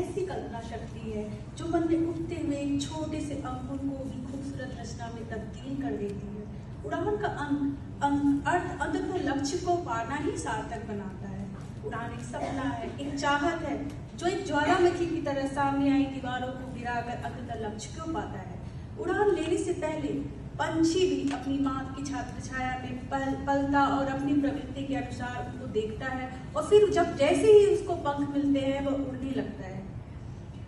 ऐसी कल्पना शक्ति है जो मन में उठते हुए एक छोटे से अंकुर को भी खूबसूरत रचना में तब्दील कर देती है। उड़ान का अर्थ अंततः लक्ष्य को पाना ही सार्थक बनाता है। उड़ान एक सपना है, एक चाहत है जो एक ज्वालामुखी की तरह सामने आई दीवारों को गिराकर अंततः लक्ष्य को पाता है। उड़ान लेने से पहले पंछी भी अपनी माँ की छात्र छाया में पलता और अपनी प्रवृत्ति के अनुसार उनको देखता है और फिर जब जैसे ही उसको पंख मिलते हैं वह उड़ने लगता है।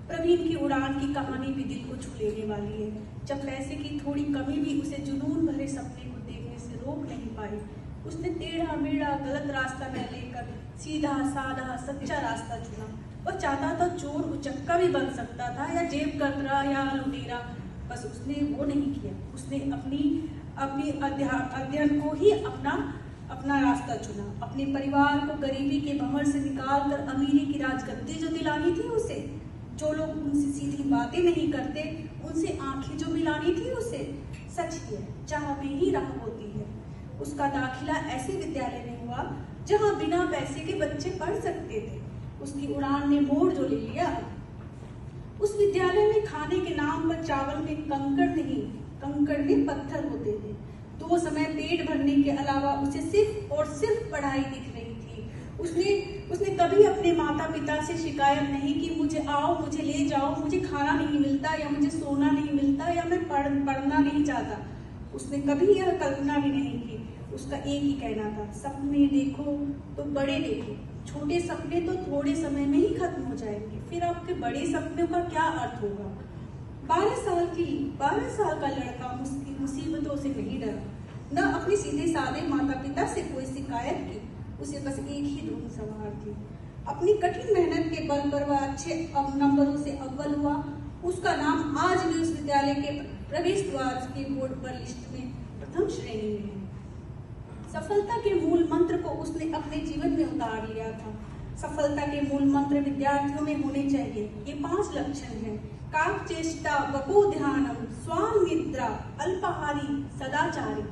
प्रवीण की उड़ान की कहानी भी दिल को छू लेने वाली है। जब पैसे की थोड़ी कमी भी उसे जुनून भरे सपने को देखने से रोक नहीं पाई, उसने टेढ़ा मेढ़ा गलत रास्ता न लेकर सीधा साधा सच्चा रास्ता चुना। वह चाहता था चोर उचक्का भी बन सकता था या जेब कतरा या लुटेरा, बस उसने वो नहीं किया। उसने अपनी अध्ययन को ही अपना रास्ता चुना। अपने परिवार को गरीबी के भंवर से निकाल कर अमीरी की राजगद्दी जो दिलानी थी उसे, जो लोग उनसे सीधी बातें नहीं करते उनसे आंखें जो मिलानी थी उसे। सच है, चाह में ही राह होती है। उसका दाखिला ऐसे विद्यालय में हुआ जहां बिना पैसे के बच्चे पढ़ सकते थे। उसकी उड़ान ने मोड़ जो ले लिया। उस विद्यालय में खाने के नाम पर चावल में कंकड़ नहीं, कंकड़ में पत्थर होते थे। 2 समय पेट भरने के अलावा उसे सिर्फ और सिर्फ पढ़ाई दिख रही थी। उसने कभी अपने माता पिता से शिकायत नहीं की, मुझे आओ, मुझे ले जाओ, मुझे खाना नहीं मिलता या मुझे सोना नहीं मिलता या मैं पढ़ना नहीं चाहता। उसने कभी यह कल्पना भी नहीं की। उसका एक ही कहना था, सपने देखो तो बड़े देखो। छोटे सपने तो थोड़े समय में ही खत्म हो जाएंगे, फिर आपके बड़े सपनों का क्या अर्थ होगा। 12 साल का लड़का मुसीबतों से नहीं डरा, न अपने सीधे साधे माता पिता से कोई शिकायत की। उसे बस एक ही धुन सवार थी। अपनी कठिन मेहनत के बल पर वह अच्छे नंबरों से अव्वल हुआ। उसका नाम आज भी उस विद्यालय के प्रवेश द्वार के बोर्ड पर लिस्ट में प्रथम श्रेणी में है। सफलता के मूल मंत्र को उसने अपने जीवन में उतार लिया था। सफलता के मूल मंत्र विद्यार्थियों में होने चाहिए। ये 5 लक्षण हैं। काक चेष्टा, वपो ध्यानम, स्वान निद्रा, अल्पाहारी, सदाचारी।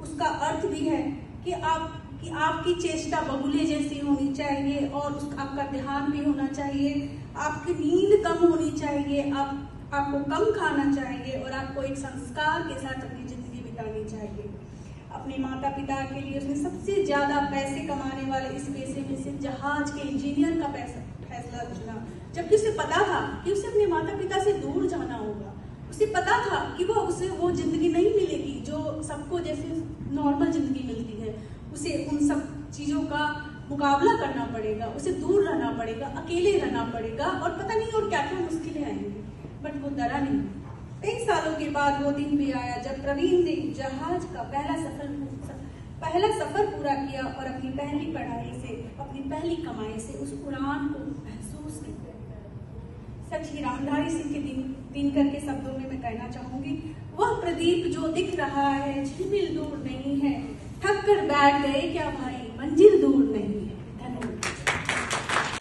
उसका अर्थ भी है कि आपकी चेष्टा बगुले जैसी होनी चाहिए और आपका ध्यान भी होना चाहिए। आपकी नींद कम होनी चाहिए, आपको कम खाना चाहिए और आपको एक संस्कार के साथ अपनी जिंदगी बितानी चाहिए। अपने माता पिता के लिए उसने सबसे ज्यादा पैसे कमाने वाले इस पेशे में से जहाज के इंजीनियर का फैसला चुना, जबकि उसे पता था कि उसे अपने माता पिता से दूर जाना होगा। उसे पता था कि उसे वो जिंदगी नहीं मिलेगी जो सबको जैसे नॉर्मल जिंदगी मिलती है। उसे उन सब चीजों का मुकाबला करना पड़ेगा, उसे दूर रहना पड़ेगा, अकेले रहना पड़ेगा और पता नहीं और क्या क्या मुश्किलें आएंगी। बट वो डरा नहीं। 23 सालों के बाद वो दिन भी आया जब प्रवीण ने जहाज का पहला सफर पूरा किया और अपनी पहली पढ़ाई से, अपनी पहली कमाई से उस उड़ान को महसूस किया। सच ही रामधारी सिंह के दिनकर के शब्दों में मैं कहना चाहूंगी, वह प्रदीप जो दिख रहा है झिलमिल दूर नहीं है, थक कर बैठ गए क्या भाई, मंजिल दूर नहीं।